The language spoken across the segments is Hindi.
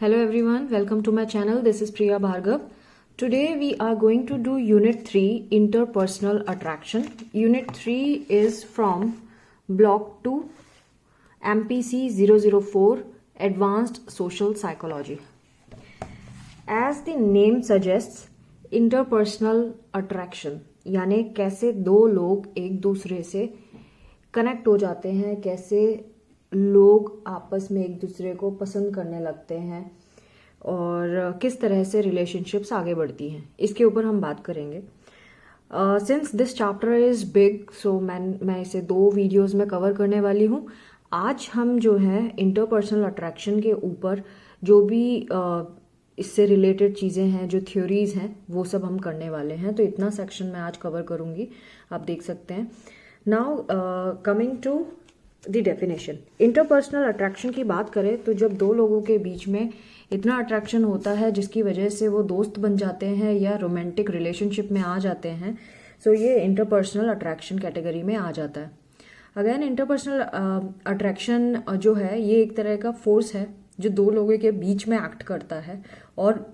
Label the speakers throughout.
Speaker 1: Hello everyone, welcome to my channel. This is Priya Bhargav. Today we are going to do Unit 3 Interpersonal Attraction. Unit 3 is from Block 2 MPC 004 Advanced Social Psychology. As the name suggests, interpersonal attraction यानी कैसे दो लोग एक दूसरे से कनेक्ट हो जाते हैं, कैसे लोग आपस में एक दूसरे को पसंद करने लगते हैं और किस तरह से रिलेशनशिप्स आगे बढ़ती हैं, इसके ऊपर हम बात करेंगे. Since this chapter is big, so मैं इसे 2 वीडियोस में कवर करने वाली हूँ. आज हम जो है इंटरपर्सनल अट्रैक्शन के ऊपर जो भी इससे रिलेटेड चीज़ें हैं, जो थ्योरीज हैं, वो सब हम करने वाले हैं. तो इतना सेक्शन मैं आज कवर करूँगी, आप देख सकते हैं. Now coming to the definition. Interpersonal attraction की बात करें तो जब दो लोगों के बीच में इतना अट्रैक्शन होता है जिसकी वजह से वो दोस्त बन जाते हैं या रोमांटिक रिलेशनशिप में आ जाते हैं, सो ये इंटरपर्सनल अट्रैक्शन कैटेगरी में आ जाता है. अगेन इंटरपर्सनल अट्रैक्शन जो है ये एक तरह का फोर्स है जो दो लोगों के बीच में एक्ट करता है और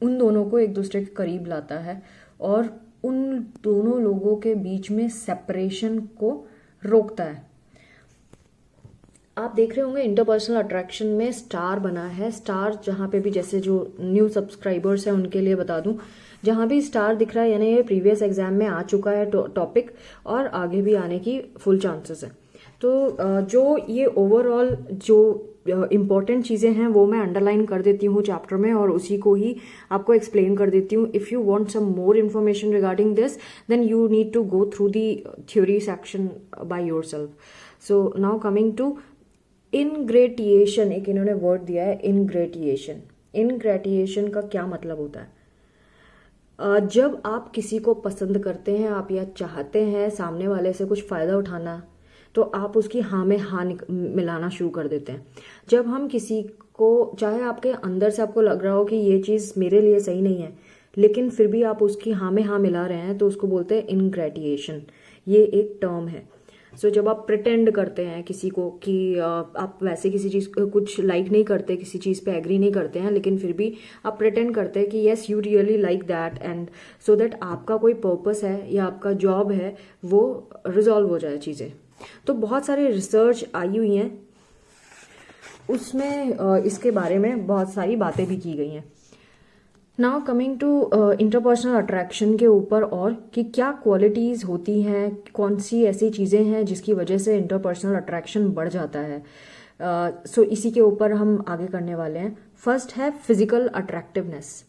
Speaker 1: उन दोनों को एक दूसरे के करीब लाता है और उन दोनों लोगों के बीच में सेपरेशन को रोकता है. आप देख रहे होंगे इंटरपर्सनल अट्रैक्शन में स्टार बना है. स्टार जहाँ पे भी, जैसे जो न्यू सब्सक्राइबर्स हैं उनके लिए बता दूं, जहाँ भी स्टार दिख रहा है यानी ये प्रीवियस एग्जाम में आ चुका है टॉपिक और आगे भी आने की फुल चांसेस है. तो जो ये ओवरऑल जो इम्पॉर्टेंट चीज़ें हैं वो मैं अंडरलाइन कर देती हूँ चैप्टर में और उसी को ही आपको एक्सप्लेन कर देती हूँ. If you want some more information regarding this then you need to go through the theory section by yourself. So now coming to ingratiation. एक इन्होंने वर्ड दिया है इनग्रेटिएशन. इनग्रेटिएशन का क्या मतलब होता है? जब आप किसी को पसंद करते हैं, आप या चाहते हैं सामने वाले से कुछ फ़ायदा उठाना, तो आप उसकी हाँ में हाँ मिलाना शुरू कर देते हैं. जब हम किसी को, चाहे आपके अंदर से आपको लग रहा हो कि ये चीज़ मेरे लिए सही नहीं है, लेकिन फिर भी आप उसकी हाँ में हाँ मिला रहे हैं, तो उसको बोलते हैं इनग्रेटिएशन. ये एक टर्म है. सो जब आप प्रिटेंड करते हैं किसी को कि आप वैसे किसी चीज़ कुछ लाइक नहीं करते, किसी चीज़ पे एग्री नहीं करते हैं, लेकिन फिर भी आप प्रिटेंड करते हैं कि yes you really like that and so that आपका कोई पर्पस है या आपका जॉब है वो रिजॉल्व हो जाए चीज़ें. तो बहुत सारे रिसर्च आई हुई हैं, उसमें इसके बारे में बहुत सारी बातें भी की गई हैं. Now coming to interpersonal attraction के ऊपर और कि क्या क्वालिटीज़ होती हैं, कौन सी ऐसी चीज़ें हैं जिसकी वजह से इंटरपर्सनल अट्रैक्शन बढ़ जाता है. सो इसी के ऊपर हम आगे करने वाले हैं. फर्स्ट है फिजिकल अट्रैक्टिवनेस,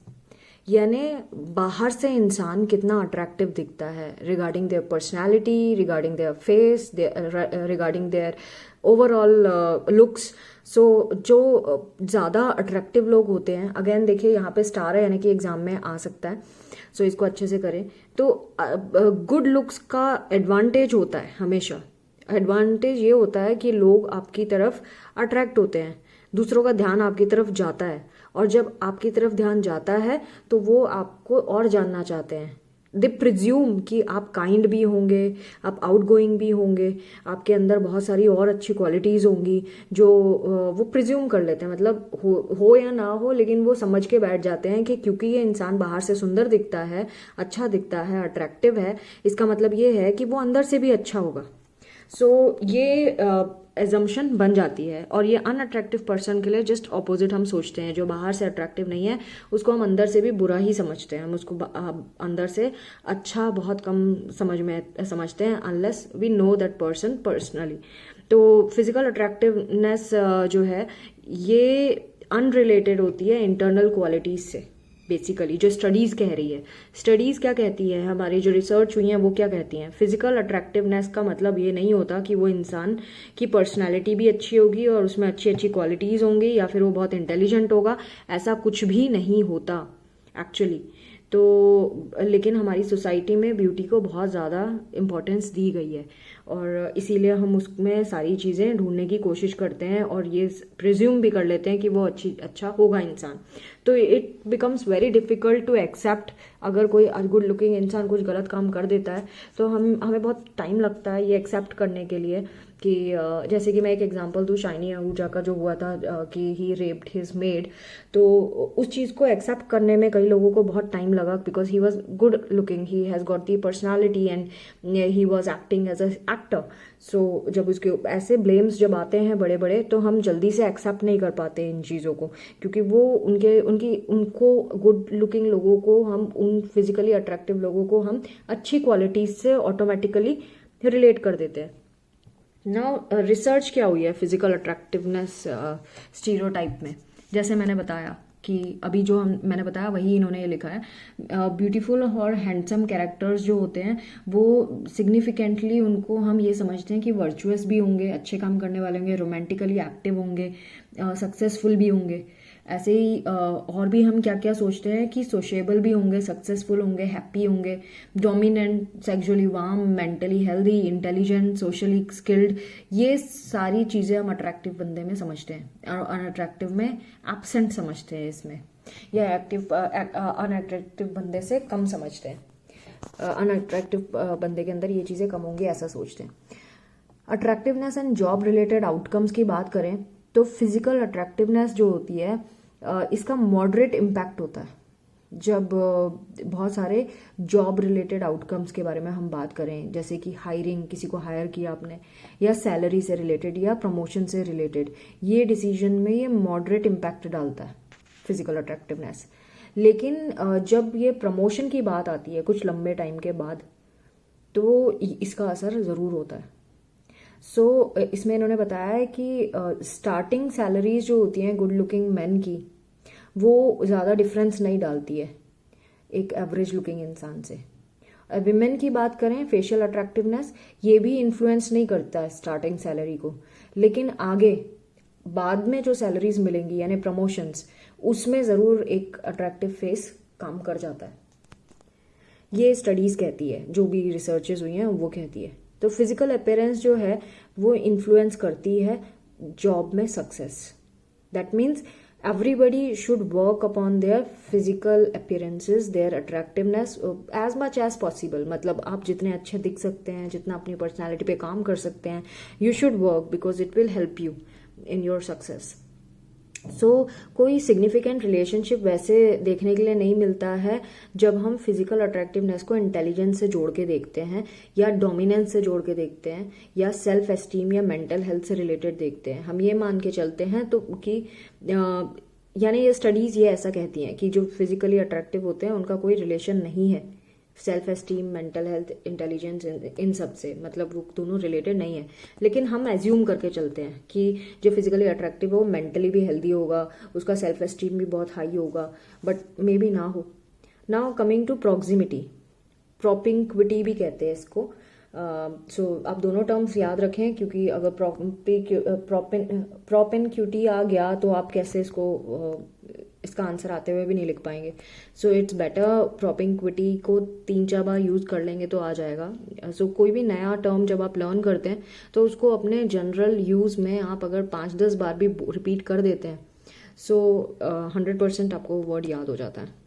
Speaker 1: यानी बाहर से इंसान कितना अट्रैक्टिव दिखता है regarding their personality, regarding their face, regarding their overall looks. So जो ज़्यादा अट्रैक्टिव लोग होते हैं, अगेन देखिए यहाँ पे स्टार है यानी कि एग्जाम में आ सकता है, सो इसको अच्छे से करें. तो गुड लुक्स का एडवांटेज होता है, हमेशा एडवांटेज ये होता है कि लोग आपकी तरफ अट्रैक्ट होते हैं, दूसरों का ध्यान आपकी तरफ जाता है और जब आपकी तरफ ध्यान जाता है तो वो आपको और जानना चाहते हैं. दे प्रिज्यूम कि आप काइंड भी होंगे, आप आउटगोइंग भी होंगे, आपके अंदर बहुत सारी और अच्छी क्वालिटीज़ होंगी जो वो प्रिज्यूम कर लेते हैं. मतलब हो या ना हो, लेकिन वो समझ के बैठ जाते हैं कि क्योंकि ये इंसान बाहर से सुंदर दिखता है, अच्छा दिखता है, अट्रैक्टिव है, इसका मतलब ये है कि वो अंदर से भी अच्छा होगा. सो ये एजम्पशन बन जाती है और ये अनअट्रैक्टिव पर्सन के लिए जस्ट ऑपोजिट हम सोचते हैं. जो बाहर से अट्रैक्टिव नहीं है उसको हम अंदर से भी बुरा ही समझते हैं, हम उसको अंदर से अच्छा बहुत कम समझते हैं unless we know that person personally. तो फिजिकल अट्रैक्टिवनेस जो है ये अनरिलेटेड होती है इंटरनल क्वालिटीज से. बेसिकली जो स्टडीज़ कह रही है, स्टडीज़ क्या कहती है, हमारी जो रिसर्च हुई है वो क्या कहती हैं, फिजिकल अट्रैक्टिवनेस का मतलब ये नहीं होता कि वो इंसान की पर्सनालिटी भी अच्छी होगी और उसमें अच्छी अच्छी क्वालिटीज़ होंगी या फिर वो बहुत इंटेलिजेंट होगा. ऐसा कुछ भी नहीं होता एक्चुअली. तो लेकिन हमारी सोसाइटी में ब्यूटी को बहुत ज़्यादा इम्पोर्टेंस दी गई है और इसीलिए हम उसमें सारी चीज़ें ढूंढने की कोशिश करते हैं और ये प्रिज्यूम भी कर लेते हैं कि वो अच्छा होगा इंसान. तो it becomes very difficult to accept. अगर कोई गुड लुकिंग इंसान कुछ गलत काम कर देता है तो हमें बहुत टाइम लगता है ये एक्सेप्ट करने के लिए कि जैसे कि मैं एक एग्जांपल दूँ, शाइनी आहूजा का जो हुआ था कि ही रेप्ड हिज मेड, तो उस चीज़ को एक्सेप्ट करने में कई लोगों को बहुत टाइम लगा, because he was good looking, he has got the personality and he was acting as a actor. So जब उसके ऐसे ब्लेम्स जब आते हैं बड़े बड़े, तो हम जल्दी से एक्सेप्ट नहीं कर पाते इन चीज़ों को, क्योंकि वो उनको गुड लुकिंग लोगों को, हम उन फिजिकली अट्रैक्टिव लोगों को हम अच्छी क्वालिटीज से ऑटोमेटिकली रिलेट कर देते हैं। नाउ रिसर्च क्या हुई है फिजिकल अट्रैक्टिवनेस स्टीरियोटाइप में, जैसे मैंने बताया कि अभी जो मैंने बताया वही इन्होंने ये लिखा है। ब्यूटीफुल और हैंडसम कैरेक्टर्स जो होते हैं वो सिग्निफिकेंटली उनको हम ये समझते हैं कि वर्चुअस भी होंगे, अच्छे काम करने वाले होंगे, रोमांटिकली एक्टिव होंगे, सक्सेसफुल भी होंगे। ऐसे ही और भी हम क्या क्या सोचते हैं कि सोशेबल भी होंगे, सक्सेसफुल होंगे, हैप्पी होंगे, dominant, sexually warm, mentally healthy, intelligent, socially skilled. ये सारी चीज़ें हम अट्रैक्टिव बंदे में समझते हैं और अनअट्रैक्टिव में एब्सेंट समझते हैं इसमें, या अनअट्रैक्टिव बंदे से कम समझते हैं। अनअट्रैक्टिव बंदे के अंदर ये चीज़ें कम होंगी ऐसा सोचते हैं। Attractiveness and job related outcomes की बात करें तो फिजिकल अट्रैक्टिवनेस जो होती है इसका मॉडरेट इम्पैक्ट होता है जब बहुत सारे जॉब रिलेटेड आउटकम्स के बारे में हम बात करें, जैसे कि हायरिंग, किसी को हायर किया आपने, या सैलरी से रिलेटेड या प्रमोशन से रिलेटेड, ये डिसीजन में ये मॉडरेट इम्पैक्ट डालता है फिजिकल अट्रैक्टिवनेस। लेकिन जब ये प्रमोशन की बात आती है कुछ लंबे टाइम के बाद, तो इसका असर ज़रूर होता है। सो इसमें इन्होंने बताया है कि स्टार्टिंग सैलरीज जो होती हैं गुड लुकिंग मैन की, वो ज़्यादा डिफरेंस नहीं डालती है एक एवरेज लुकिंग इंसान से। विमेन की बात करें, फेशियल अट्रैक्टिवनेस ये भी इन्फ्लुएंस नहीं करता है स्टार्टिंग सैलरी को, लेकिन आगे बाद में जो सैलरीज मिलेंगी यानी प्रमोशंस, उसमें ज़रूर एक अट्रैक्टिव फेस काम कर जाता है। ये स्टडीज़ कहती है, जो भी रिसर्चेज हुई हैं वो कहती है। तो फिजिकल अपीयरेंस जो है वो इन्फ्लुएंस करती है जॉब में success. That means everybody should work upon their physical appearances, their attractiveness as much as possible। मतलब आप जितने अच्छे दिख सकते हैं, जितना अपनी पर्सनालिटी पे काम कर सकते हैं, you should work because it will help you in your success। सो कोई सिग्निफिकेंट रिलेशनशिप वैसे देखने के लिए नहीं मिलता है जब हम फिजिकल अट्रैक्टिवनेस को इंटेलिजेंस से जोड़ के देखते हैं, या डोमिनेंस से जोड़ के देखते हैं, या सेल्फ एस्टीम या मेंटल हेल्थ से रिलेटेड देखते हैं। हम ये मान के चलते हैं तो कि यानी ये स्टडीज़ ये ऐसा कहती हैं कि जो फिजिकली अट्रैक्टिव होते हैं उनका कोई रिलेशन नहीं है self esteem, mental health, intelligence, इन सब से, मतलब वो दोनों रिलेटेड नहीं है। लेकिन हम एज्यूम करके चलते हैं कि जो फिजिकली अट्रैक्टिव है वो मेंटली भी हेल्दी होगा, उसका सेल्फ एस्टीम भी बहुत हाई होगा, बट मे बी ना हो। नाउ कमिंग टू प्रॉक्सिमिटी, प्रोपिंक्विटी भी कहते हैं इसको। सो आप दोनों टर्म्स याद रखें, क्योंकि अगर प्रोपेनक्यूटी आ गया तो आप कैसे इसका आंसर आते हुए भी नहीं लिख पाएंगे। सो इट्स बेटर प्रोपिंक्विटी को 3-4 बार यूज़ कर लेंगे तो आ जाएगा। सो कोई भी नया टर्म जब आप लर्न करते हैं तो उसको अपने जनरल यूज़ में आप अगर 5-10 बार भी रिपीट कर देते हैं, सो 100% आपको वर्ड याद हो जाता है।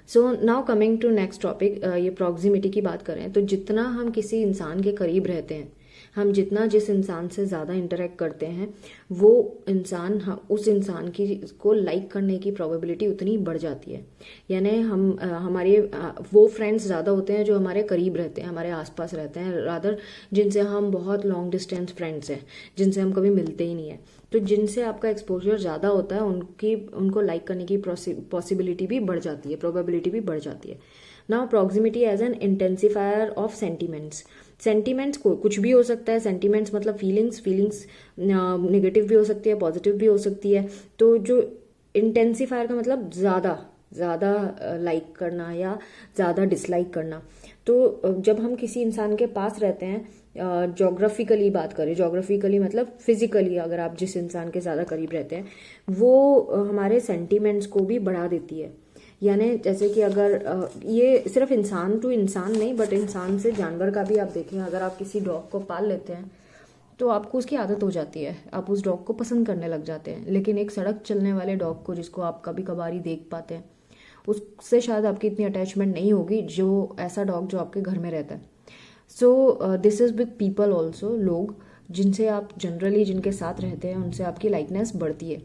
Speaker 1: So now coming to next topic, ये प्रॉक्सिमिटी की बात करें तो जितना हम किसी इंसान के करीब रहते हैं, हम जितना जिस इंसान से ज़्यादा इंटरेक्ट करते हैं, वो इंसान उस इंसान की को लाइक करने की प्रोबेबिलिटी उतनी बढ़ जाती है। यानी हमारे वो फ्रेंड्स ज़्यादा होते हैं जो हमारे करीब रहते हैं, हमारे आसपास रहते हैं, रादर जिनसे हम बहुत लॉन्ग डिस्टेंस फ्रेंड्स हैं, जिनसे हम कभी मिलते ही नहीं है। तो जिनसे आपका एक्सपोजर ज़्यादा होता है उनको लाइक करने की पॉसिबिलिटी भी बढ़ जाती है, प्रोबेबिलिटी भी बढ़ जाती है। Now proximity as an intensifier of sentiments. Sentiments को कुछ भी हो सकता है, सेंटीमेंट्स मतलब फीलिंग्स नेगेटिव भी हो सकती है, पॉजिटिव भी हो सकती है। तो जो इंटेंसिफायर का मतलब ज़्यादा लाइक करना या ज़्यादा डिसलाइक करना। तो जब हम किसी इंसान के पास रहते हैं, जोग्राफिकली बात करें, जोग्राफिकली मतलब फिजिकली अगर आप जिस इंसान के ज़्यादा करीब रहते हैं, वो हमारे सेंटीमेंट्स को भी बढ़ा देती है। यानी जैसे कि अगर ये सिर्फ इंसान टू इंसान नहीं, बट इंसान से जानवर का भी आप देखें, अगर आप किसी डॉग को पाल लेते हैं तो आपको उसकी आदत हो जाती है, आप उस डॉग को पसंद करने लग जाते हैं। लेकिन एक सड़क चलने वाले डॉग को, जिसको आप कभी कभार ही देख पाते हैं, उससे शायद आपकी इतनी अटैचमेंट नहीं होगी जो ऐसा डॉग जो आपके घर में रहता है। So this is with people also. लोग जिनसे आप जनरली जिनके साथ रहते हैं उनसे आपकी लाइकनेस बढ़ती है।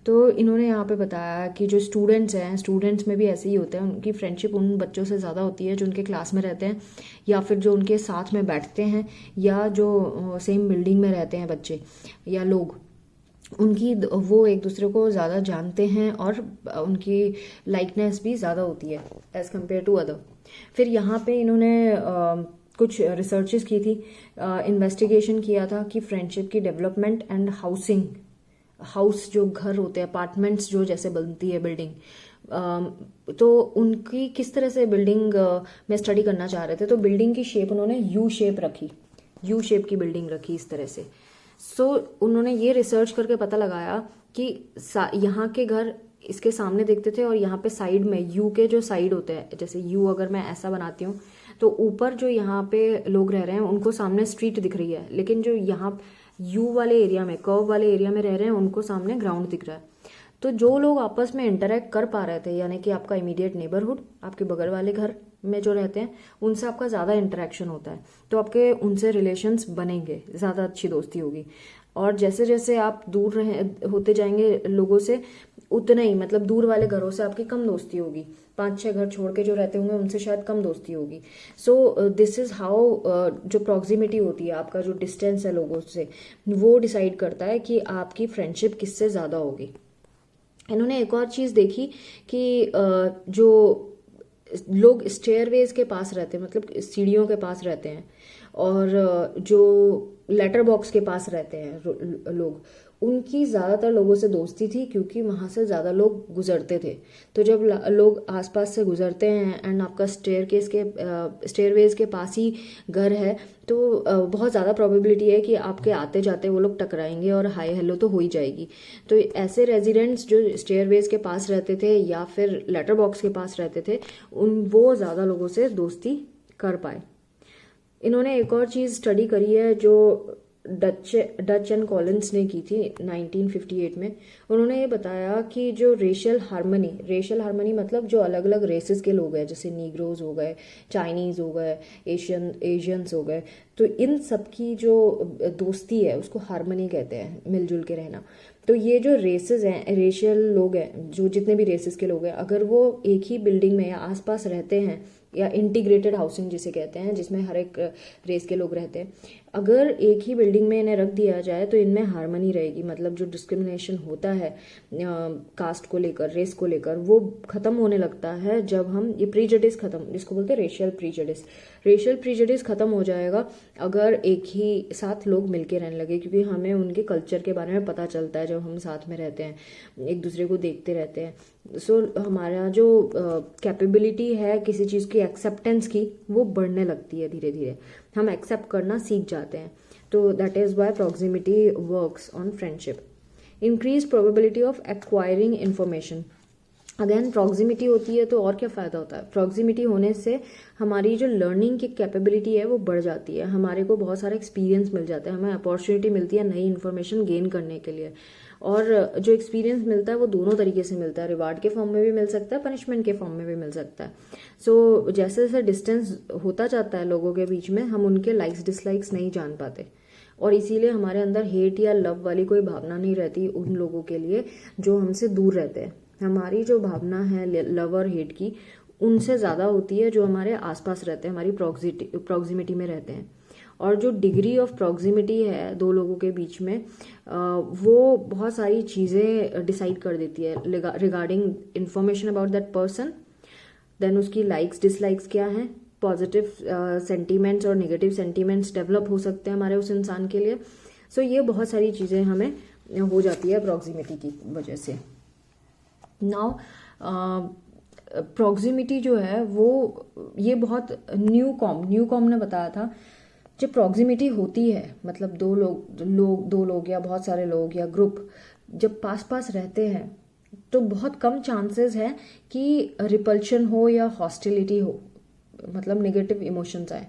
Speaker 1: तो इन्होंने यहाँ पे बताया कि जो स्टूडेंट्स हैं, स्टूडेंट्स में भी ऐसे ही होता है, उनकी फ्रेंडशिप उन बच्चों से ज़्यादा होती है जो उनके क्लास में रहते हैं या फिर जो उनके साथ में बैठते हैं या जो सेम बिल्डिंग में रहते हैं बच्चे या लोग, उनकी वो एक दूसरे को ज़्यादा जानते हैं और उनकी लाइकनेस भी ज़्यादा होती है एज़ कम्पेयर टू अदर। फिर यहाँ पे इन्होंने कुछ रिसर्चेस की थी, इन्वेस्टिगेशन किया था कि फ्रेंडशिप की डेवलपमेंट एंड हाउसिंग, हाउस जो घर होते हैं, अपार्टमेंट्स जो जैसे बनती है बिल्डिंग, तो उनकी किस तरह से बिल्डिंग में स्टडी करना चाह रहे थे। तो बिल्डिंग की शेप उन्होंने यू शेप रखी, यू शेप की बिल्डिंग रखी इस तरह से। सो उन्होंने ये रिसर्च करके पता लगाया कि यहाँ के घर इसके सामने देखते थे और यहाँ पे साइड में यू के जो साइड होते हैं, जैसे यू अगर मैं ऐसा बनाती हूँ तो ऊपर जो यहाँ पे लोग रह रहे हैं उनको सामने स्ट्रीट दिख रही है, लेकिन जो यहाँ यू वाले एरिया में, कर्व वाले एरिया में रह रहे हैं उनको सामने ग्राउंड दिख रहा है। तो जो लोग आपस में इंटरेक्ट कर पा रहे थे, यानी कि आपका इमीडिएट नेबरहुड, आपके बगल वाले घर में जो रहते हैं उनसे आपका ज़्यादा इंटरेक्शन होता है, तो आपके उनसे रिलेशंस बनेंगे, ज़्यादा अच्छी दोस्ती होगी। और जैसे जैसे आप दूर होते जाएंगे लोगों से, उतना ही मतलब दूर वाले घरों से आपकी कम दोस्ती होगी, 5-6 घर छोड़ के जो रहते होंगे उनसे शायद कम दोस्ती होगी। सो दिस इज़ हाउ जो प्रॉक्सिमिटी होती है, आपका जो डिस्टेंस है लोगों से, वो डिसाइड करता है कि आपकी फ्रेंडशिप किससे ज़्यादा होगी। इन्होंने एक और चीज़ देखी कि जो लोग स्टेयरवेज के पास रहते हैं, मतलब सीढ़ियों के पास रहते हैं, और जो लेटर बॉक्स के पास रहते हैं लोग, उनकी ज़्यादातर लोगों से दोस्ती थी क्योंकि वहाँ से ज़्यादा लोग गुजरते थे। तो जब लोग आसपास से गुजरते हैं एंड आपका स्टेयरवेज के पास ही घर है, तो बहुत ज़्यादा प्रोबेबिलिटी है कि आपके आते जाते वो लोग टकराएंगे और हाय हेलो तो हो ही जाएगी। तो ऐसे रेजिडेंट्स जो स्टेयरवेज के पास रहते थे या फिर लेटर बॉक्स के पास रहते थे, वो ज़्यादा लोगों से दोस्ती कर पाए। इन्होंने एक और चीज़ स्टडी करी है जो डच एंड कॉलिन्स ने की थी 1958 में। उन्होंने ये बताया कि जो रेशियल हार्मनी मतलब जो अलग अलग रेसेस के लोग हैं, जैसे नीग्रोज हो गए, चाइनीज़ हो गए, एशियंस हो गए, तो इन सब की जो दोस्ती है उसको हार्मनी कहते हैं, मिलजुल के रहना। तो ये जो रेसेस हैं, रेशियल लोग हैं, जो जितने भी रेसेस के लोग हैं, अगर वो एक ही बिल्डिंग में या आसपास रहते हैं, या इंटीग्रेटेड हाउसिंग जिसे कहते हैं, जिसमें हर एक रेस के लोग रहते हैं, अगर एक ही बिल्डिंग में इन्हें रख दिया जाए तो इनमें हार्मनी रहेगी। मतलब जो डिस्क्रिमिनेशन होता है कास्ट को लेकर, रेस को लेकर, वो खत्म होने लगता है जब हम ये प्रीजडिस खत्म, जिसको बोलते हैं रेशियल प्रीजडिस खत्म हो जाएगा अगर एक ही साथ लोग मिलके रहने लगे, क्योंकि हमें उनके कल्चर के बारे में पता चलता है जब हम साथ में रहते हैं, एक दूसरे को देखते रहते हैं। सो हमारा जो कैपेबिलिटी है किसी चीज़ की एक्सेप्टेंस की, वो बढ़ने लगती है, धीरे धीरे हम एक्सेप्ट करना सीख जाते हैं। तो that is why proximity works on friendship. Increase probability of acquiring information. Again proximity होती है तो और क्या फ़ायदा होता है, प्रॉक्सिमिटी होने से हमारी जो लर्निंग की कैपेबिलिटी है वो बढ़ जाती है, हमारे को बहुत सारा एक्सपीरियंस मिल जाता है, हमें अपॉर्चुनिटी मिलती है नई इन्फॉर्मेशन गेन करने के लिए। और जो एक्सपीरियंस मिलता है वो दोनों तरीके से मिलता है, रिवार्ड के फॉर्म में भी मिल सकता है, पनिशमेंट के फॉर्म में भी मिल सकता है। सो जैसे जैसे डिस्टेंस होता जाता है लोगों के बीच में, हम उनके लाइक्स डिसलाइक्स नहीं जान पाते, और इसीलिए हमारे अंदर हेट या लव वाली कोई भावना नहीं रहती उन लोगों के लिए जो हमसे दूर रहते हैं। हमारी जो भावना है लव और हेट की, उनसे ज़्यादा होती है जो हमारे आसपास रहते हैं, हमारी प्रॉक्सिमिटी में रहते हैं। और जो डिग्री ऑफ प्रॉक्सिमिटी है दो लोगों के बीच में, वो बहुत सारी चीज़ें डिसाइड कर देती है regarding information about that person. Then उसकी लाइक्स डिसलाइक्स क्या हैं, पॉजिटिव सेंटीमेंट्स और नेगेटिव सेंटीमेंट्स डेवलप हो सकते हैं हमारे उस इंसान के लिए। सो ये बहुत सारी चीज़ें हमें हो जाती है प्रॉक्सिमिटी की वजह से। नाउ प्रॉक्सिमिटी जो है वो, ये बहुत न्यू कॉम ने बताया था, जब प्रॉक्सिमिटी होती है मतलब दो लोग या बहुत सारे लोग या ग्रुप जब पास पास रहते हैं, तो बहुत कम चांसेस है कि रिपल्शन हो या हॉस्टिलिटी हो, मतलब नेगेटिव इमोशंस आए।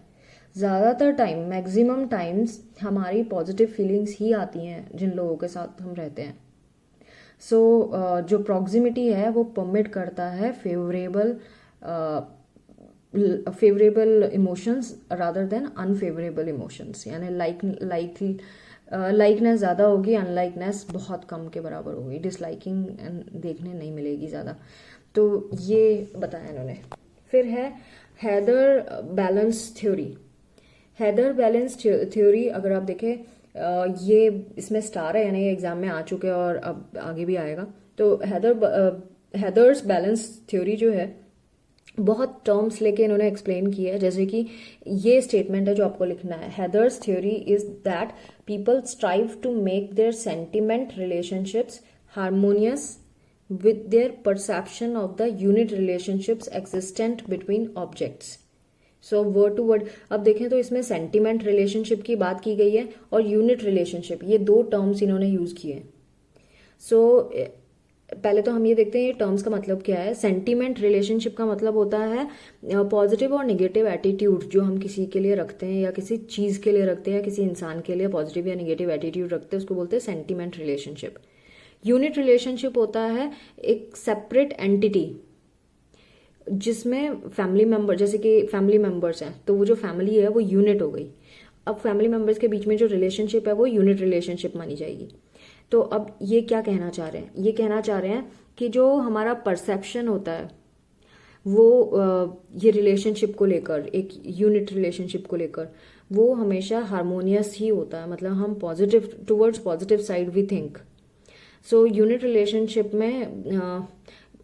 Speaker 1: ज़्यादातर टाइम, मैक्सिमम टाइम्स हमारी पॉजिटिव फीलिंग्स ही आती हैं जिन लोगों के साथ हम रहते हैं। सो जो प्रॉक्सिमिटी है वो परमिट करता है favourable emotions rather than unfavourable emotions, यानी लाइकनेस ज़्यादा होगी, अनलाइकनेस बहुत कम के बराबर होगी, डिसलाइकिंग देखने नहीं मिलेगी ज़्यादा। तो ये बताया इन्होंने। फिर है Heider balance theory. Heider balance theory अगर आप देखें, ये इसमें स्टार है, यानी ये एग्जाम में आ चुके हैं और अब आगे भी आएगा। तो हैदर्स बैलेंस थ्योरी जो है बहुत टर्म्स लेके इन्होंने एक्सप्लेन किया है, जैसे कि ये स्टेटमेंट है जो आपको लिखना है। Heider's theory is that people strive to make their sentiment relationships harmonious with their perception of the unit relationships existent between objects. So word to word अब देखें तो इसमें सेंटिमेंट रिलेशनशिप की बात की गई है और यूनिट रिलेशनशिप, ये दो टर्म्स इन्होंने यूज किए हैं। सो पहले तो हम ये देखते हैं ये टर्म्स का मतलब क्या है। सेंटिमेंट रिलेशनशिप का मतलब होता है पॉजिटिव और नेगेटिव एटीट्यूड जो हम किसी के लिए रखते हैं या किसी चीज के लिए रखते हैं या किसी इंसान के लिए पॉजिटिव या नेगेटिव एटीट्यूड रखते हैं, उसको बोलते हैं सेंटिमेंट रिलेशनशिप। यूनिट रिलेशनशिप होता है एक सेपरेट एंटिटी जिसमें फैमिली मेंबर, जैसे कि फैमिली मेंबर्स हैं तो वो जो फैमिली है वो यूनिट हो गई। अब फैमिली मेंबर्स के बीच में जो रिलेशनशिप है वो यूनिट रिलेशनशिप मानी जाएगी। तो अब ये क्या कहना चाह रहे हैं, ये कहना चाह रहे हैं कि जो हमारा परसेप्शन होता है वो ये रिलेशनशिप को लेकर, एक यूनिट रिलेशनशिप को लेकर, वो हमेशा हार्मोनियस ही होता है। मतलब हम positive towards positive side we think. So unit relationship में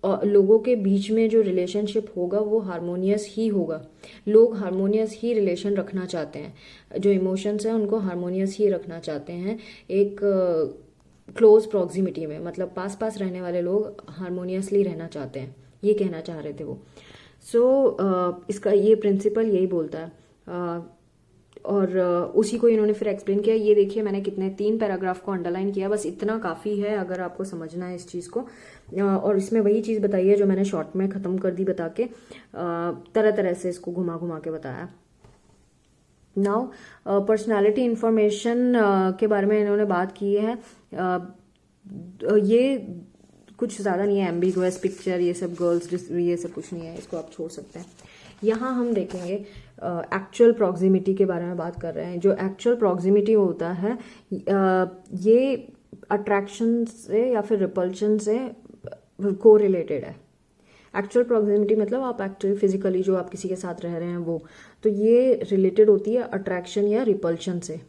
Speaker 1: लोगों के बीच में जो रिलेशनशिप होगा वो हार्मोनियस ही होगा। लोग हार्मोनियस ही रिलेशन रखना चाहते हैं, जो इमोशंस हैं उनको हार्मोनियस ही रखना चाहते हैं एक क्लोज प्रॉक्सिमिटी में। मतलब पास पास रहने वाले लोग हार्मोनियसली रहना चाहते हैं, ये कहना चाह रहे थे वो। सो इसका ये प्रिंसिपल यही बोलता है। और उसी को इन्होंने फिर एक्सप्लेन किया। ये देखिए मैंने कितने 3 पैराग्राफ को अंडरलाइन किया, बस इतना काफ़ी है अगर आपको समझना है इस चीज़ को। और इसमें वही चीज़ बताई है जो मैंने शॉर्ट में ख़त्म कर दी बता के, तरह तरह से इसको घुमा घुमा के बताया। नाउ पर्सनालिटी इंफॉर्मेशन के बारे में इन्होंने बात की है। ये कुछ ज़्यादा नहीं है, एम्बिगुअस पिक्चर, ये सब गर्ल्स, ये सब कुछ नहीं है, इसको आप छोड़ सकते हैं। यहाँ हम देखेंगे एक्चुअल प्रॉक्सिमिटी के बारे में बात कर रहे हैं। जो एक्चुअल प्रॉक्सिमिटी होता है ये अट्रैक्शन से या फिर रिपल्शन से को रिलेटेड है। एक्चुअल प्रॉक्सिमिटी मतलब आप एक्चुअली फिजिकली जो आप किसी के साथ रह रहे हैं वो, तो ये रिलेटेड होती है अट्रैक्शन या रिपल्शन से।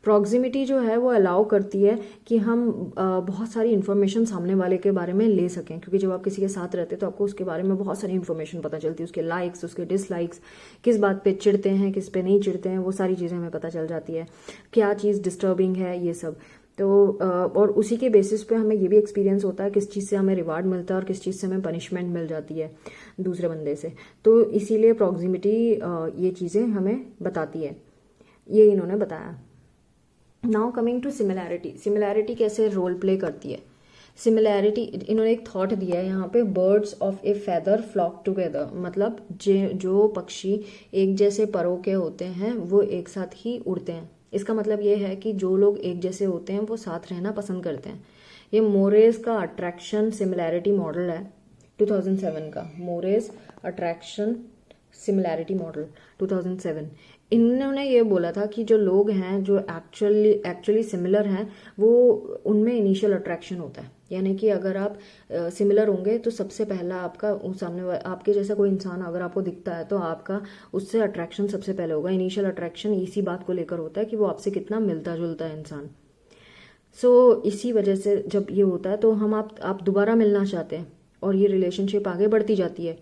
Speaker 1: प्रॉक्सिमिटी जो है वो अलाउ करती है कि हम बहुत सारी इन्फॉर्मेशन सामने वाले के बारे में ले सकें, क्योंकि जब आप किसी के साथ रहते हैं तो आपको उसके बारे में बहुत सारी इन्फॉर्मेशन पता चलती है, उसके लाइक्स, उसके डिसलाइक्स, किस बात पे चिढ़ते हैं, किस पे नहीं चिढ़ते हैं, वो सारी चीज़ें हमें पता चल जाती है, क्या चीज़ डिस्टर्बिंग है, ये सब। तो और उसी के बेसिस पे हमें ये भी एक्सपीरियंस होता है किस चीज़ से हमें रिवार्ड मिलता है और किस चीज़ से हमें पनिशमेंट मिल जाती है दूसरे बंदे से। तो इसीलिए प्रॉक्सिमिटी ये चीज़ें हमें बताती है, ये इन्होंने बताया। Now coming to similarity. Similarity कैसे रोल प्ले करती है। सिमिलैरिटी इन्होंने एक थॉट दिया है यहाँ पे, birds of a feather flock together. मतलब जो पक्षी एक जैसे परों के होते हैं वो एक साथ ही उड़ते हैं। इसका मतलब ये है कि जो लोग एक जैसे होते हैं वो साथ रहना पसंद करते हैं। ये मोरेस का अट्रैक्शन सिमिलैरिटी मॉडल है 2007 का। मोरेस अट्रैक्शन सिमिलैरिटी मॉडल 2007। इन्होंने ये बोला था कि जो लोग हैं जो एक्चुअली सिमिलर हैं वो उनमें इनिशियल अट्रैक्शन होता है। यानी कि अगर आप सिमिलर होंगे तो सबसे पहला आपका सामने आपके जैसा कोई इंसान अगर आपको दिखता है तो आपका उससे अट्रैक्शन सबसे पहले होगा। इनिशियल अट्रैक्शन इसी बात को लेकर होता है कि वो आपसे कितना मिलता जुलता है इंसान। सो इसी वजह से जब ये होता है तो हम आप दोबारा मिलना चाहते हैं और ये रिलेशनशिप आगे बढ़ती जाती है।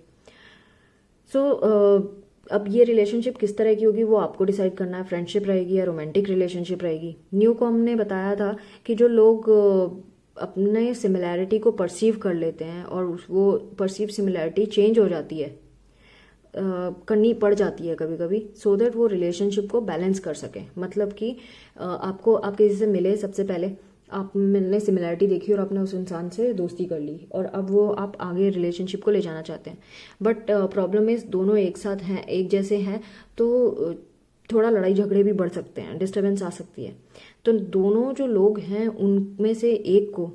Speaker 1: सो अब ये रिलेशनशिप किस तरह की होगी वो आपको डिसाइड करना है, फ्रेंडशिप रहेगी या रोमांटिक रिलेशनशिप रहेगी। न्यूकॉम ने बताया था कि जो लोग अपने सिमिलैरिटी को परसीव कर लेते हैं और वो परसीव सिमिलैरिटी चेंज हो जाती है, करनी पड़ जाती है कभी कभी, सो दैट वो रिलेशनशिप को बैलेंस कर सके। मतलब कि आपको आप किसी से मिले, सबसे पहले आप मिलने सिमिलैरिटी देखी और आपने उस इंसान से दोस्ती कर ली और अब वो आप आगे रिलेशनशिप को ले जाना चाहते हैं। बट प्रॉब्लम इज दोनों एक साथ हैं, एक जैसे हैं, तो थोड़ा लड़ाई झगड़े भी बढ़ सकते हैं, डिस्टर्बेंस आ सकती है। तो दोनों जो लोग हैं उनमें से एक को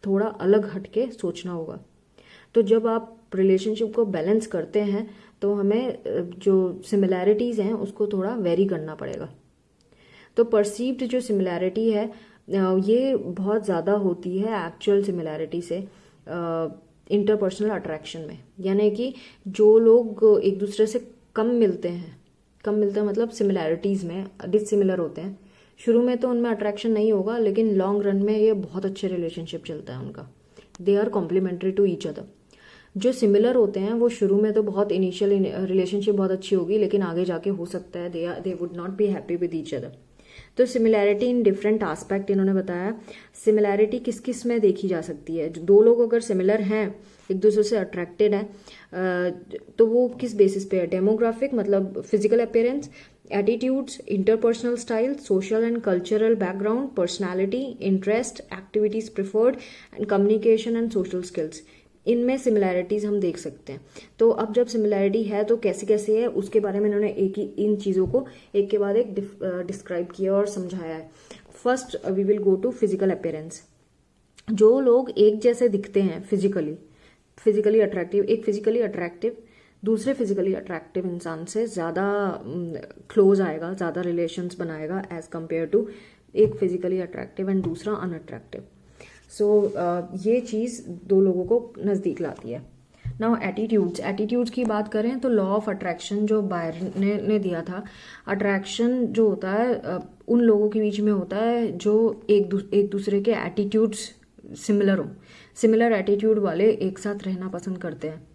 Speaker 1: थोड़ा अलग हटके सोचना होगा। तो जब आप रिलेशनशिप को बैलेंस करते हैं तो हमें जो सिमिलैरिटीज़ हैं उसको थोड़ा वेरी करना पड़ेगा। तो परसीव्ड जो सिमिलैरिटी है ये बहुत ज़्यादा होती है एक्चुअल सिमिलैरिटी से इंटरपर्सनल अट्रैक्शन में। यानी कि जो लोग एक दूसरे से कम मिलते हैं मतलब सिमिलैरिटीज़ में डिसिमिलर होते हैं, शुरू में तो उनमें अट्रैक्शन नहीं होगा, लेकिन लॉन्ग रन में ये बहुत अच्छे रिलेशनशिप चलता है उनका। They are complementary to each other. जो सिमिलर होते हैं वो शुरू में तो बहुत इनिशियल रिलेशनशिप बहुत अच्छी होगी, लेकिन आगे जाके हो सकता है they would not be happy with each other. तो सिमिलैरिटी इन डिफरेंट आस्पेक्ट इन्होंने बताया। सिमिलैरिटी किस किस में देखी जा सकती है? दो लोग अगर सिमिलर हैं, एक दूसरे से अट्रैक्टेड है, तो वो किस बेसिस पे है? डेमोग्राफिक मतलब physical appearance, attitudes, interpersonal style, social and cultural background, personality, interest, activities preferred and communication and social skills. इनमें सिमिलैरिटीज हम देख सकते हैं। तो अब जब सिमिलैरिटी है तो कैसे कैसे है उसके बारे में इन्होंने इन चीज़ों को एक के बाद एक डिस्क्राइब किया और समझाया है। First we will go to physical appearance. जो लोग एक जैसे दिखते हैं फिजिकली अट्रैक्टिव, एक फिजिकली अट्रैक्टिव दूसरे फिजिकली अट्रैक्टिव इंसान से ज़्यादा क्लोज आएगा, ज़्यादा रिलेशंस बनाएगा एज कम्पेयर टू एक फिजिकली अट्रैक्टिव एंड दूसरा अनअट्रैक्टिव। सो ये चीज़ दो लोगों को नज़दीक लाती है। नाउ एटीट्यूड्स की बात करें तो लॉ ऑफ अट्रैक्शन जो बायर ने दिया था, अट्रैक्शन जो होता है उन लोगों के बीच में होता है जो एक दूसरे के एटीट्यूड्स सिमिलर हों। सिमिलर एटीट्यूड वाले एक साथ रहना पसंद करते हैं।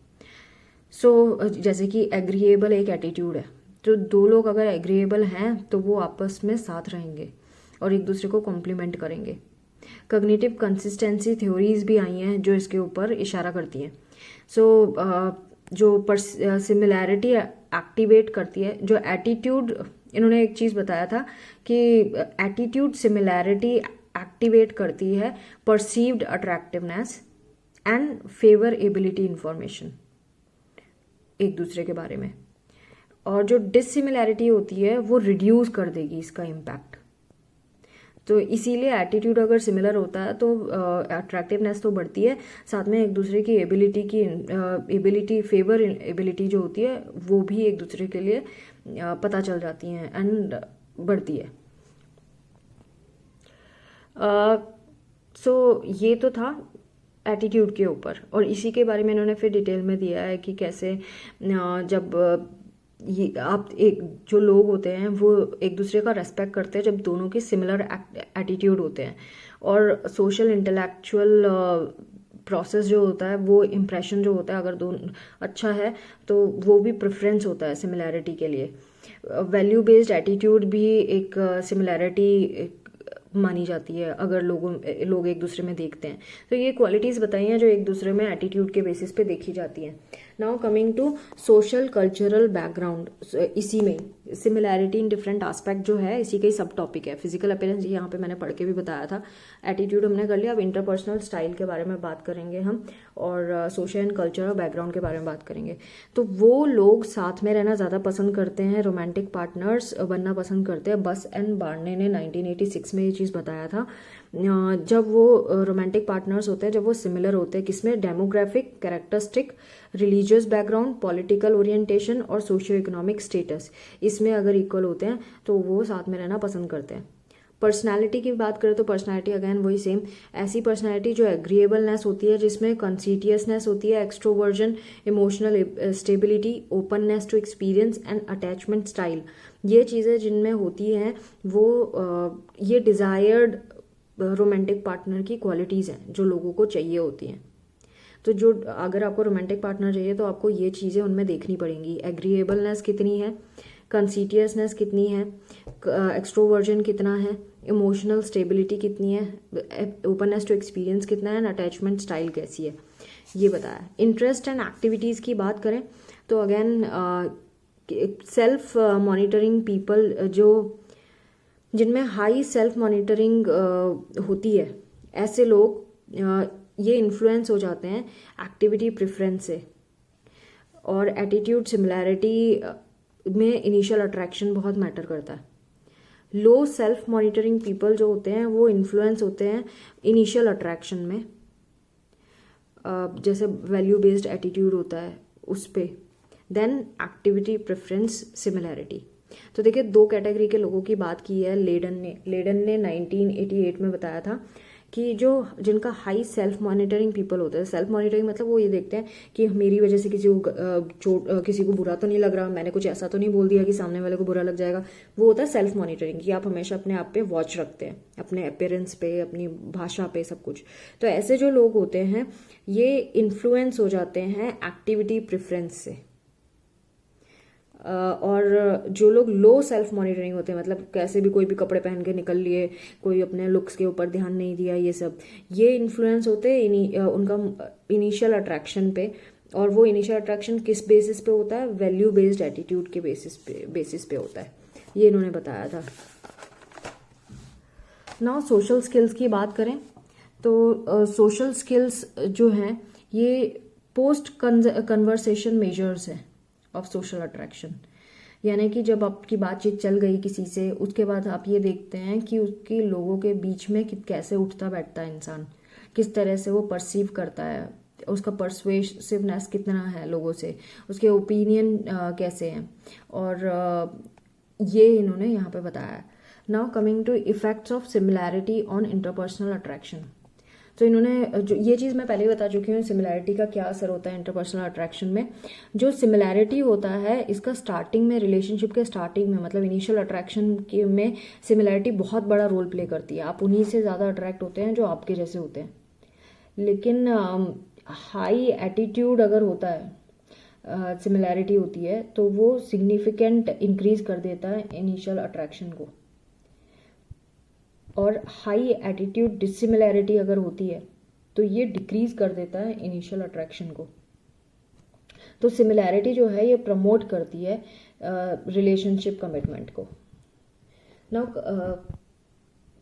Speaker 1: सो जैसे कि एग्रीएबल एक एटीट्यूड है, तो दो लोग अगर एग्रीएबल हैं तो वो आपस में साथ रहेंगे और एक दूसरे को कॉम्प्लीमेंट करेंगे। कॉग्निटिव कंसिस्टेंसी थ्योरीज भी आई हैं जो इसके ऊपर इशारा करती हैं। सो जो सिमिलैरिटी एक्टिवेट करती है, जो एटीट्यूड, इन्होंने एक चीज़ बताया था कि एटीट्यूड सिमिलैरिटी एक्टिवेट करती है परसीव्ड अट्रैक्टिवनेस एंड फेवरेबिलिटी इंफॉर्मेशन एक दूसरे के बारे में, और जो डिसिमिलैरिटी होती है वो रिड्यूस कर देगी इसका इम्पैक्ट। तो इसीलिए एटीट्यूड अगर सिमिलर होता है तो अट्रैक्टिवनेस तो बढ़ती है, साथ में एक दूसरे की एबिलिटी फेवर एबिलिटी जो होती है वो भी एक दूसरे के लिए पता चल जाती हैं एंड बढ़ती है। सो ये तो था एटीट्यूड के ऊपर, और इसी के बारे में इन्होंने फिर डिटेल में दिया है कि कैसे जब ये आप जो लोग होते हैं वो एक दूसरे का रेस्पेक्ट करते हैं जब दोनों के सिमिलर एटीट्यूड होते हैं, और सोशल इंटेलेक्चुअल प्रोसेस जो होता है वो इम्प्रेशन जो होता है अगर दोनों अच्छा है तो वो भी प्रेफरेंस होता है सिमिलैरिटी के लिए। वैल्यू बेस्ड एटीट्यूड भी एक सिमिलैरिटी मानी जाती है अगर लोग एक दूसरे में देखते हैं। तो ये क्वालिटीज़ बताई हैं जो एक दूसरे में एटीट्यूड के बेसिस पे देखी जाती हैं। Now coming to social cultural background, इसी में सिमिलैरिटी इन डिफरेंट आस्पेक्ट जो है इसी का ही सब टॉपिक है। फिजिकल अपीयरेंस यहाँ पे मैंने पढ़ के भी बताया था, एटीट्यूड हमने कर लिया। अब इंटरपर्सनल स्टाइल के बारे में बात करेंगे हम, और सोशल एंड कल्चरल बैकग्राउंड के बारे में बात करेंगे। तो वो लोग साथ में रहना ज़्यादा पसंद करते हैं, रोमांटिक पार्टनर्स बनना पसंद करते हैं। बस एंड बार्ने ने 1986 में ये चीज़ बताया था। जब वो रोमांटिक पार्टनर्स होते हैं, जब वो सिमिलर होते हैं किसमें? Demographic characteristic, religious background, political orientation और सोशियो इकोनॉमिक स्टेटस, इसमें अगर इक्वल होते हैं तो वो साथ में रहना पसंद करते हैं। पर्सनालिटी की बात करें तो पर्सनालिटी अगेन वही सेम, ऐसी पर्सनालिटी जो एग्रीएबलनेस होती है, जिसमें कॉन्सिटियसनेस होती है, extroversion, emotional stability, openness to experience and attachment style, ये चीज़ें जिनमें होती हैं वो ये डिज़ायर्ड रोमांटिक पार्टनर की क्वालिटीज़ हैं जो लोगों को चाहिए होती हैं। तो जो अगर आपको रोमांटिक पार्टनर चाहिए तो आपको ये चीज़ें उनमें देखनी पड़ेंगी। एग्रीएबलनेस कितनी है, कंसिटियसनेस कितनी है, एक्सट्रोवर्जन कितना है, इमोशनल स्टेबिलिटी कितनी है, ओपननेस टू एक्सपीरियंस कितना है, अटैचमेंट स्टाइल कैसी है, ये बताया। इंटरेस्ट एंड एक्टिविटीज़ की बात करें तो अगेन सेल्फ मॉनिटरिंग पीपल, जो जिनमें हाई सेल्फ मॉनिटरिंग होती है, ऐसे लोग ये इन्फ्लुएंस हो जाते हैं एक्टिविटी प्रेफरेंस से। और एटीट्यूड सिमिलैरिटी में इनिशियल अट्रैक्शन बहुत मैटर करता है। लो सेल्फ मॉनिटरिंग पीपल जो होते हैं वो इन्फ्लुएंस होते हैं इनिशियल अट्रैक्शन में, जैसे वैल्यू बेस्ड एटीट्यूड होता है उस पे। देन एक्टिविटी प्रेफरेंस सिमिलैरिटी, तो देखिए 2 कैटेगरी के लोगों की बात की है लेडन ने 1988 में बताया था कि जो जिनका हाई सेल्फ मॉनिटरिंग पीपल होता है, सेल्फ मॉनिटरिंग मतलब वो ये देखते हैं कि मेरी वजह से किसी को बुरा तो नहीं लग रहा, मैंने कुछ ऐसा तो नहीं बोल दिया कि सामने वाले को बुरा लग जाएगा। वो होता है सेल्फ मॉनिटरिंग, कि आप हमेशा अपने आप पे वॉच रखते हैं, अपने अपीयरेंस पे, अपनी भाषा पे, सब कुछ। तो ऐसे जो लोग होते हैं ये इन्फ्लुएंस हो जाते हैं एक्टिविटी प्रेफरेंस से। और जो लोग लो सेल्फ मॉनिटरिंग होते हैं, मतलब कैसे भी कोई भी कपड़े पहन के निकल लिए, कोई अपने लुक्स के ऊपर ध्यान नहीं दिया, ये इन्फ्लुएंस होते हैं उनका इनिशियल अट्रैक्शन पे। और वो इनिशियल अट्रैक्शन किस बेसिस पे होता है? वैल्यू बेस्ड एटीट्यूड के बेसिस पे होता है, ये इन्होंने बताया था। नाउ सोशल स्किल्स की बात करें तो सोशल स्किल्स जो हैं ये पोस्ट कन्वर्सेशन मेजर्स हैं ऑफ सोशल अट्रैक्शन। यानी कि जब आपकी बातचीत चल गई किसी से, उसके बाद आप ये देखते हैं कि उसके लोगों के बीच में कैसे उठता बैठता है इंसान, किस तरह से वो परसीव करता है, उसका परसुएसिवनेस कितना है लोगों से, उसके ओपिनियन कैसे हैं, और ये इन्होंने यहाँ पे बताया है। Now coming to effects of similarity on interpersonal attraction. तो इन्होंने जो ये चीज़ मैं पहले ही बता चुकी हूँ, सिमिलैरिटी का क्या असर होता है इंटरपर्सनल अट्रैक्शन में। जो सिमिलैरिटी होता है इसका स्टार्टिंग में, रिलेशनशिप के स्टार्टिंग में, मतलब इनिशियल अट्रैक्शन के में सिमिलैरिटी बहुत बड़ा रोल प्ले करती है। आप उन्हीं से ज़्यादा अट्रैक्ट होते हैं जो आपके जैसे होते हैं। लेकिन हाई एटीट्यूड अगर होता है, सिमिलैरिटी होती है, तो वो सिग्निफिकेंट इंक्रीज कर देता है इनिशियल अट्रैक्शन को। और हाई एटीट्यूड डिसिमिलैरिटी अगर होती है तो ये डिक्रीज कर देता है इनिशियल अट्रैक्शन को। तो सिमिलैरिटी जो है ये प्रमोट करती है रिलेशनशिप कमिटमेंट को। नाउ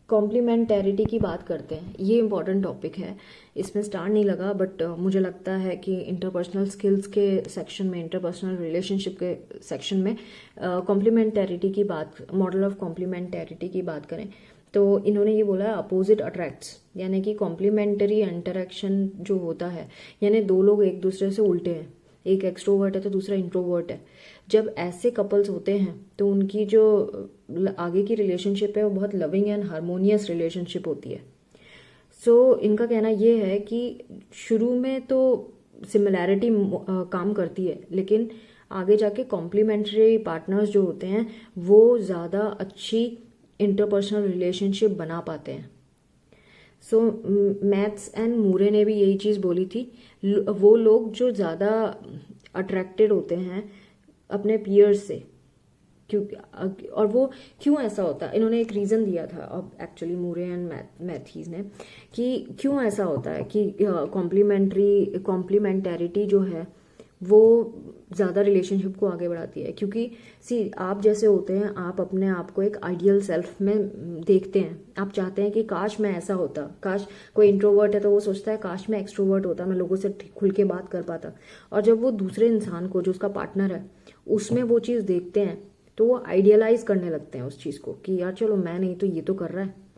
Speaker 1: कॉम्प्लीमेंटैरिटी की बात करते हैं, ये इंपॉर्टेंट टॉपिक है, इसमें स्टार नहीं लगा, बट मुझे लगता है कि इंटरपर्सनल स्किल्स के सेक्शन में, इंटरपर्सनल रिलेशनशिप के सेक्शन में कॉम्प्लीमेंटैरिटी की बात, मॉडल ऑफ कॉम्प्लीमेंटैरिटी की बात करें तो इन्होंने ये बोला अपोजिट अट्रैक्ट्स, यानी कि कॉम्प्लीमेंटरी इंटरेक्शन जो होता है, यानी दो लोग एक दूसरे से उल्टे हैं, एक एक्सट्रोवर्ट है तो दूसरा इंट्रोवर्ट है। जब ऐसे कपल्स होते हैं तो उनकी जो आगे की रिलेशनशिप है वो बहुत लविंग एंड हारमोनियस रिलेशनशिप होती है। सो इनका कहना ये है कि शुरू में तो सिमिलैरिटी काम करती है, लेकिन आगे जाके कॉम्प्लीमेंट्री पार्टनर्स जो होते हैं वो ज़्यादा अच्छी इंटरपर्सनल रिलेशनशिप बना पाते हैं। सो मैथ्स एंड मूरे ने भी यही चीज़ बोली थी। वो लोग जो ज़्यादा अट्रैक्टेड होते हैं अपने पीयर्स से, क्योंकि और वो क्यों ऐसा होता है, इन्होंने एक रीज़न दिया था अब एक्चुअली मूरे एंड मैथीज ने, कि क्यों ऐसा होता है कि कॉम्प्लीमेंटैरिटी जो है वो ज़्यादा रिलेशनशिप को आगे बढ़ाती है। क्योंकि आप जैसे होते हैं, आप अपने आप को एक आइडियल सेल्फ में देखते हैं, आप चाहते हैं कि काश मैं ऐसा होता, काश कोई इंट्रोवर्ट है तो वो सोचता है काश मैं एक्सट्रोवर्ट होता, मैं लोगों से खुल के बात कर पाता। और जब वो दूसरे इंसान को, जो उसका पार्टनर है, उसमें वो चीज़ देखते हैं तो वो आइडियलाइज करने लगते हैं उस चीज़ को कि यार चलो मैं नहीं तो ये तो कर रहा है।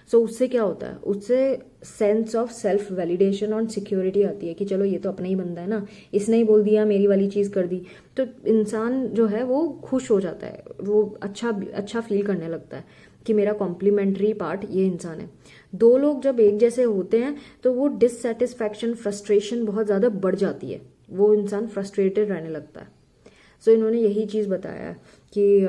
Speaker 1: सो उससे क्या होता है, उससे सेंस ऑफ सेल्फ वैलिडेशन और सिक्योरिटी आती है कि चलो ये तो अपना ही बंदा है ना, इसने ही बोल दिया, मेरी वाली चीज़ कर दी, तो इंसान जो है वो खुश हो जाता है, वो अच्छा फील करने लगता है कि मेरा कॉम्प्लीमेंट्री पार्ट ये इंसान है। दो लोग जब एक जैसे होते हैं तो वो डिससेटिस्फैक्शन, फ्रस्ट्रेशन बहुत ज़्यादा बढ़ जाती है, वो इंसान फ्रस्ट्रेटेड रहने लगता है। सो इन्होंने यही चीज़ बताया कि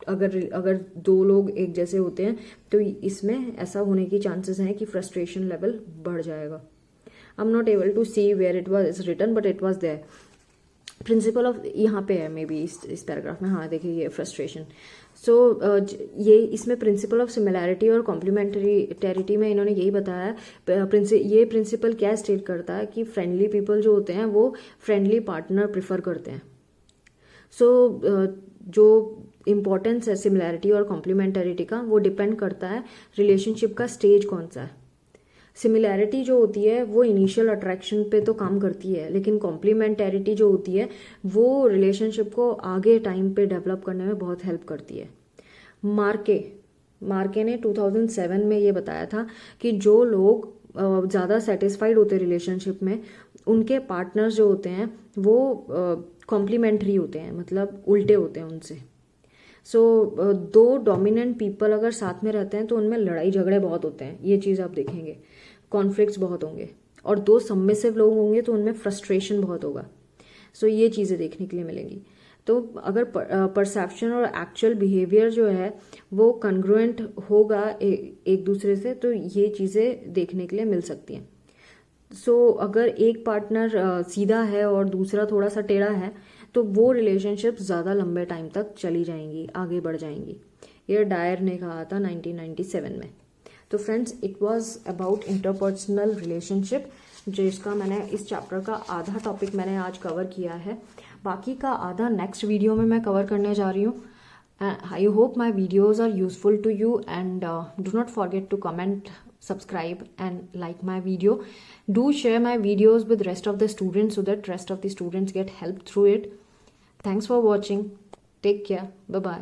Speaker 1: अगर दो लोग एक जैसे होते हैं तो इसमें ऐसा होने की चांसेस हैं कि फ्रस्ट्रेशन लेवल बढ़ जाएगा। I am not able to see where it was written but it was there. Principle of, यहाँ पे है मे बी इस पैराग्राफ में, हाँ देखिए ये फ्रस्ट्रेशन। सो ये इसमें प्रिंसिपल ऑफ सिमिलैरिटी और कॉम्प्लीमेंटरिटी में इन्होंने यही बताया। ये प्रिंसिपल क्या स्टेट करता है कि फ्रेंडली पीपल जो होते हैं वो फ्रेंडली पार्टनर प्रिफर करते हैं। सो जो इम्पोर्टेंस है सिमिलैरिटी और कॉम्प्लीमेंटरिटी का, वो डिपेंड करता है रिलेशनशिप का स्टेज कौन सा है। सिमिलैरिटी जो होती है वो इनिशियल अट्रैक्शन पे तो काम करती है, लेकिन कॉम्प्लीमेंटरिटी जो होती है वो रिलेशनशिप को आगे टाइम पे डेवलप करने में बहुत हेल्प करती है। मार्के ने 2007 में ये बताया था कि जो लोग ज़्यादा सेटिस्फाइड होते रिलेशनशिप में, उनके पार्टनर्स जो होते हैं वो कॉम्प्लीमेंट्री होते हैं, मतलब उल्टे होते हैं उनसे। सो दो डोमिनेंट पीपल अगर साथ में रहते हैं तो उनमें लड़ाई झगड़े बहुत होते हैं, ये चीज़ आप देखेंगे, कॉन्फ्लिक्ट्स बहुत होंगे। और दो सबमिसिव लोग होंगे तो उनमें फ्रस्ट्रेशन बहुत होगा। सो ये चीज़ें देखने के लिए मिलेंगी। तो अगर परसेप्शन और एक्चुअल बिहेवियर जो है वो कंग्रुएंट होगा एक दूसरे से, तो ये चीज़ें देखने के लिए मिल सकती हैं। सो अगर एक पार्टनर सीधा है और दूसरा थोड़ा सा टेढ़ा है तो वो रिलेशनशिप ज़्यादा लंबे टाइम तक चली जाएंगी, आगे बढ़ जाएंगी। ये डायर ने कहा था 1997 में। तो friends, it was about interpersonal relationship, जिसका मैंने इस चैप्टर का आधा टॉपिक मैंने आज कवर किया है। बाकी का आधा नेक्स्ट वीडियो में मैं कवर करने जा रही हूँ। I hope my videos are useful to you and do not forget to comment, subscribe and like my video. Do share my videos with rest of the students so that rest of the students get help through it. Thanks for watching. Take care. Bye bye.